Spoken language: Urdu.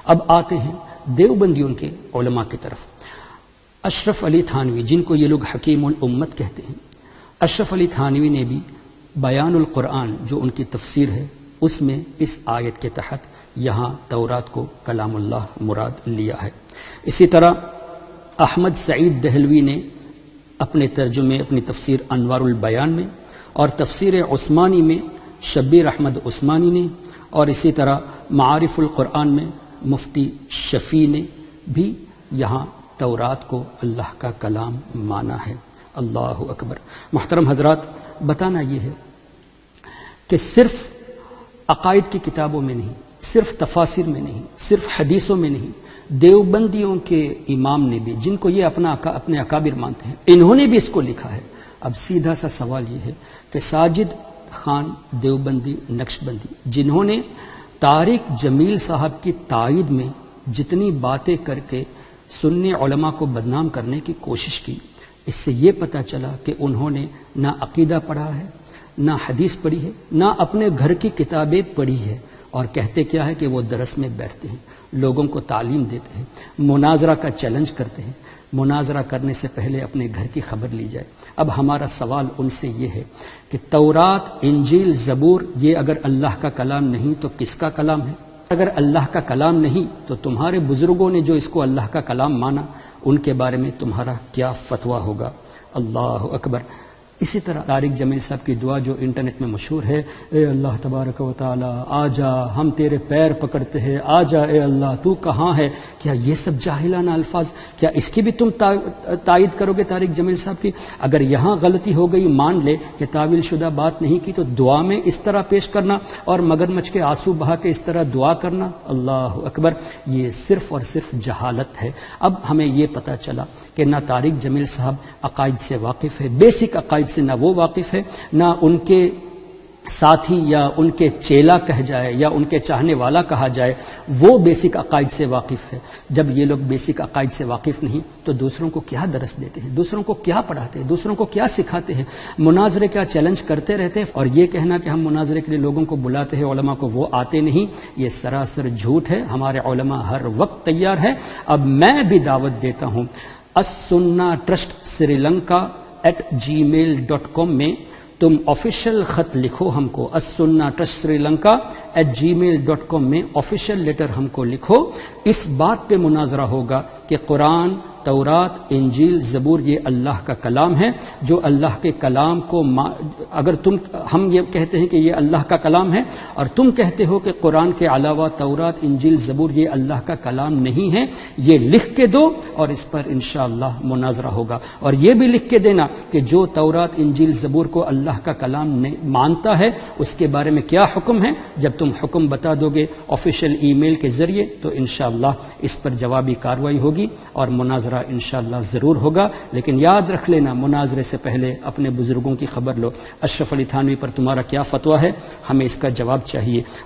اب آتے ہیں دیوبندیوں کے علماء کی طرف۔ اشرف علی تھانوی، جن کو یہ لوگ حکیم الامت کہتے ہیں، اشرف علی تھانوی نے بھی بیان القرآن جو ان کی تفسیر ہے اس میں اس آیت کے تحت یہاں تورات کو کلام اللہ مراد لیا ہے۔ اسی طرح احمد سعید دہلوی نے اپنے ترجمے اپنی تفسیر انوار البیان میں، اور تفسیر عثمانی میں شبیر احمد عثمانی نے، اور اسی طرح معارف القرآن میں مفتی شفیع نے بھی یہاں تورات کو اللہ کا کلام مانا ہے۔ اللہ اکبر۔ محترم حضرات، بتانا یہ ہے کہ صرف عقائد کی کتابوں میں نہیں، صرف تفاسیر میں نہیں، صرف حدیثوں میں نہیں، دیوبندیوں کے امام نے بھی، جن کو یہ اپنے اکابر مانتے ہیں، انہوں نے بھی اس کو لکھا ہے۔ اب سیدھا سا سوال یہ ہے کہ ساجد خان دیوبندی نقشبندی، جنہوں نے طارق جمیل صاحب کی تائید میں جتنی باتیں کر کے سنی علماء کو بدنام کرنے کی کوشش کی، اس سے یہ پتہ چلا کہ انہوں نے نہ عقیدہ پڑھا ہے، نہ حدیث پڑھی ہے، نہ اپنے گھر کی کتابیں پڑھی ہے، اور کہتے کیا ہے کہ وہ درس میں بیٹھتے ہیں، لوگوں کو تعلیم دیتے ہیں، مناظرہ کا چیلنج کرتے ہیں۔ مناظرہ کرنے سے پہلے اپنے گھر کی خبر لی جائے۔ اب ہمارا سوال ان سے یہ ہے کہ تورات، انجیل، زبور یہ اگر اللہ کا کلام نہیں تو کس کا کلام ہے؟ اگر اللہ کا کلام نہیں تو تمہارے بزرگوں نے جو اس کو اللہ کا کلام مانا، ان کے بارے میں تمہارا کیا فتویٰ ہوگا؟ اللہ اکبر۔ اسی طرح طارق جمیل صاحب کی دعا جو انٹرنیٹ میں مشہور ہے، اے اللہ تبارک و تعالی آ جا، ہم تیرے پیر پکڑتے ہیں، آ جا اے اللہ، تو کہاں ہے؟ کیا یہ سب جاہلانہ الفاظ، کیا اس کی بھی تم تائید کرو گے طارق جمیل صاحب کی؟ اگر یہاں غلطی ہو گئی، مان لے کہ تعویل شدہ بات نہیں کی، تو دعا میں اس طرح پیش کرنا اور مگرمچھ کے آنسو بہا کے اس طرح دعا کرنا، اللہ اکبر، یہ صرف اور صرف جہالت ہے۔ اب ہمیں یہ پتہ چلا کہ نہ طارق جمیل صاحب عقائد سے واقف ہے، بیسک عقائد سے نہ وہ واقف ہے، نہ ان کے ساتھی یا ان کے چیلا کہہ جائے یا ان کے چاہنے والا کہا جائے وہ بیسک عقائد سے واقف ہے۔ جب یہ لوگ بیسک عقائد سے واقف نہیں تو دوسروں کو کیا درس دیتے ہیں، دوسروں کو کیا پڑھاتے ہیں، دوسروں کو کیا سکھاتے ہیں؟ مناظرے کا چیلنج کرتے رہتے ہیں، اور یہ کہنا کہ ہم مناظرے کے لیے لوگوں کو بلاتے ہیں، علماء کو وہ آتے نہیں، یہ سراسر جھوٹ ہے۔ ہمارے علماء ہر وقت تیار ہیں۔ اب میں بھی دعوت دیتا ہوں، السنہ ٹرسٹ سری لنکا @gmail.com میں تم آفیشیل خط لکھو ہم کو، السنہ ٹرسٹ سری لنکا @gmail.com میں آفیشیل لیٹر ہم کو لکھو۔ اس بات پہ مناظرہ ہوگا کہ قرآن، تورات، انجیل، زبور یہ اللہ کا کلام ہے۔ جو اللہ کے کلام کو اگر ہم یہ کہتے ہیں کہ یہ اللہ کا کلام ہے اور تم کہتے ہو کہ قرآن کے علاوہ تورات، انجیل، زبور یہ اللہ کا کلام نہیں ہے، یہ لکھ کے دو اور اس پر انشاءاللہ مناظرہ ہوگا۔ اور یہ بھی لکھ کے دینا کہ جو تورات، انجیل، زبور کو اللہ کا کلام مانتا ہے اس کے بارے میں کیا حکم ہے۔ جب تم حکم بتا دو گے آفیشیل ای میل کے ذریعے تو انشاءاللہ اس پر جوابی کارروائی ہوگی اور مناظرہ انشاءاللہ ضرور ہوگا۔ لیکن یاد رکھ لینا، مناظرے سے پہلے اپنے بزرگوں کی خبر لو۔ اشرف علی تھانوی پر تمہارا کیا فتویٰ ہے؟ ہمیں اس کا جواب چاہیے۔